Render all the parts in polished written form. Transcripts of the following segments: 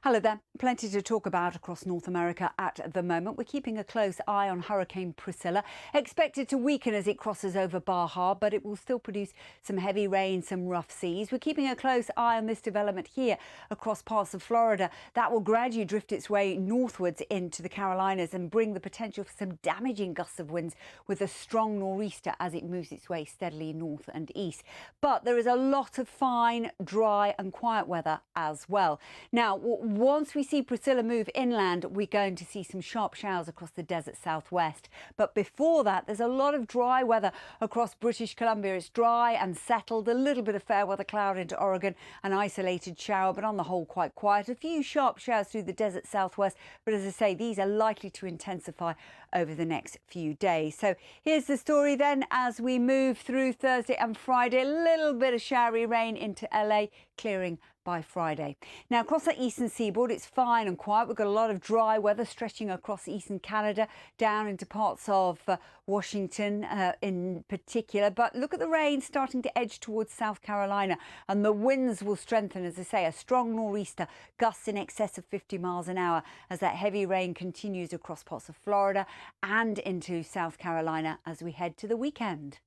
Hello there. Plenty to talk about across North America at the moment. We're keeping a close eye on Hurricane Priscilla, expected to weaken as it crosses over Baja, but it will still produce some heavy rain, some rough seas. We're keeping a close eye on this development here across parts of Florida. That will gradually drift its way northwards into the Carolinas and bring the potential for some damaging gusts of winds with a strong nor'easter as it moves its way steadily north and east. But there is a lot of fine, dry and quiet weather as well. Now, once we see Priscilla move inland, we're going to see some sharp showers across the desert southwest. But before that, there's a lot of dry weather across British Columbia. It's dry and settled, a little bit of fair weather cloud into Oregon, an isolated shower, but on the whole quite quiet. A few sharp showers through the desert southwest, but as I say, these are likely to intensify over the next few days. So here's the story then as we move through Thursday and Friday. A little bit of showery rain into LA, clearing by Friday. Now across the eastern seaboard it's fine and quiet. We've got a lot of dry weather stretching across eastern Canada down into parts of Washington in particular, but look at the rain starting to edge towards South Carolina, and the winds will strengthen. As I say, a strong nor'easter, gusts in excess of 50 miles an hour as that heavy rain continues across parts of Florida and into South Carolina as we head to the weekend.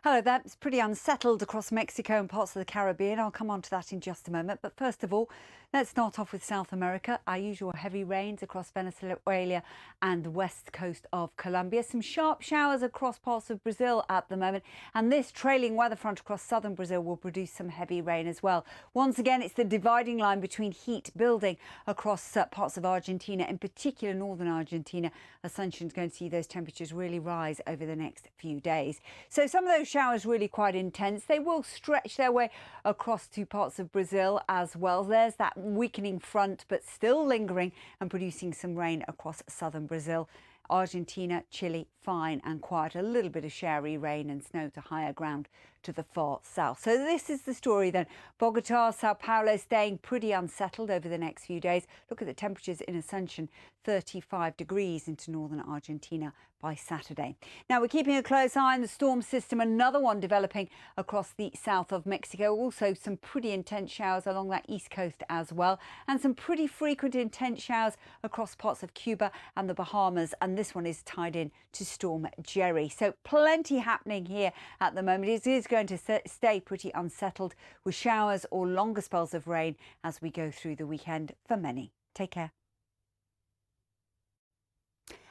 Hello there. It's pretty unsettled across Mexico and parts of the Caribbean. I'll come on to that in just a moment. But first of all, let's start off with South America. Our usual heavy rains across Venezuela and the west coast of Colombia. Some sharp showers across parts of Brazil at the moment. And this trailing weather front across southern Brazil will produce some heavy rain as well. Once again, it's the dividing line between heat building across parts of Argentina, in particular northern Argentina. Ascension's going to see those temperatures really rise over the next few days. So some of those showers really quite intense. They will stretch their way across to parts of Brazil as well. There's that weakening front, but still lingering and producing some rain across southern Brazil. Argentina, Chile, fine and quiet. A little bit of showery rain and snow to higher ground to the far south. So this is the story then. Bogota, Sao Paulo staying pretty unsettled over the next few days. Look at the temperatures in Ascension, 35 degrees into northern Argentina by Saturday. Now we're keeping a close eye on the storm system, another one developing across the south of Mexico. Also some pretty intense showers along that east coast as well, and some pretty frequent intense showers across parts of Cuba and the Bahamas, and this one is tied in to Storm Jerry. So plenty happening here at the moment. It is going to stay pretty unsettled with showers or longer spells of rain as we go through the weekend for many. Take care.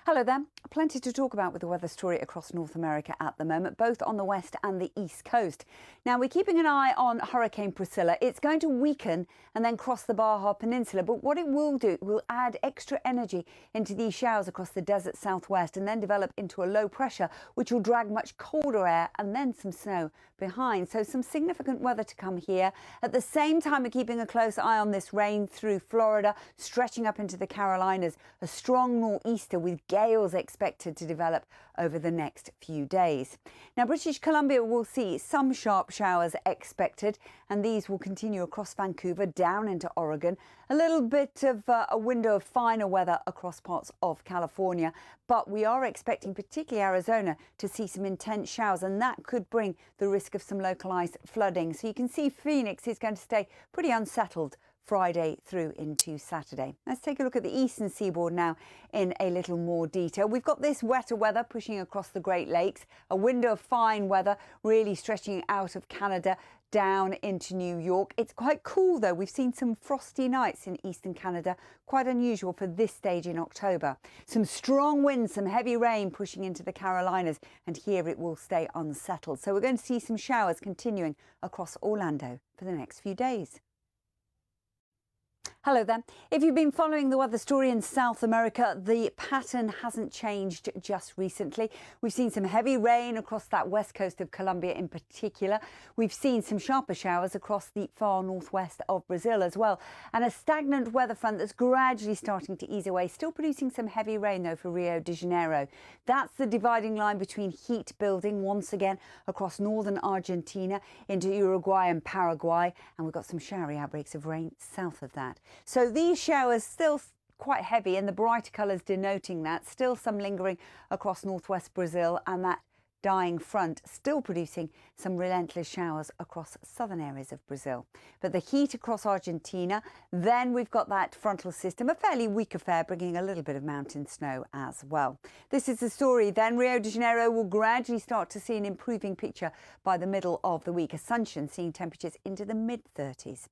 Hello there. Plenty to talk about with the weather story across North America at the moment, both on the west and the east coast. Now we're keeping an eye on Hurricane Priscilla. It's going to weaken and then cross the Baja Peninsula, but what it will do will add extra energy into these showers across the desert southwest and then develop into a low pressure which will drag much colder air and then some snow behind. So some significant weather to come here. At the same time, we're keeping a close eye on this rain through Florida, stretching up into the Carolinas. A strong nor'easter with gales expected to develop over the next few days. Now, British Columbia will see some sharp showers expected, and these will continue across Vancouver down into Oregon. A little bit of a window of finer weather across parts of California, but we are expecting, particularly Arizona, to see some intense showers, and that could bring the risk of some localised flooding. So you can see Phoenix is going to stay pretty unsettled Friday through into Saturday. Let's take a look at the eastern seaboard now in a little more detail. We've got this wetter weather pushing across the Great Lakes, a window of fine weather really stretching out of Canada down into New York. It's quite cool though. We've seen some frosty nights in eastern Canada, quite unusual for this stage in October. Some strong winds, some heavy rain pushing into the Carolinas, and here it will stay unsettled. So we're going to see some showers continuing across Orlando for the next few days. Hello there. If you've been following the weather story in South America, the pattern hasn't changed just recently. We've seen some heavy rain across that west coast of Colombia in particular. We've seen some sharper showers across the far northwest of Brazil as well. And a stagnant weather front that's gradually starting to ease away, still producing some heavy rain though for Rio de Janeiro. That's the dividing line between heat building once again across northern Argentina into Uruguay and Paraguay. And we've got some showery outbreaks of rain south of that. So these showers still quite heavy, and the brighter colours denoting that. Still some lingering across northwest Brazil, and that dying front still producing some relentless showers across southern areas of Brazil. But the heat across Argentina, then we've got that frontal system, a fairly weak affair, bringing a little bit of mountain snow as well. This is the story. Then Rio de Janeiro will gradually start to see an improving picture by the middle of the week. Assumption seeing temperatures into the mid-30s.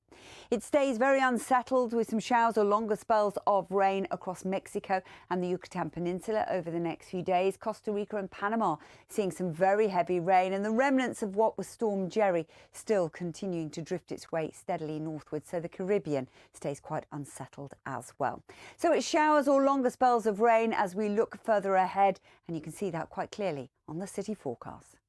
It stays very unsettled with some showers or longer spells of rain across Mexico and the Yucatan Peninsula over the next few days. Costa Rica and Panama seeing some very heavy rain, and the remnants of what was Storm Jerry still continuing to drift its way steadily northward. So the Caribbean stays quite unsettled as well. So it's showers or longer spells of rain as we look further ahead, and you can see that quite clearly on the city forecast.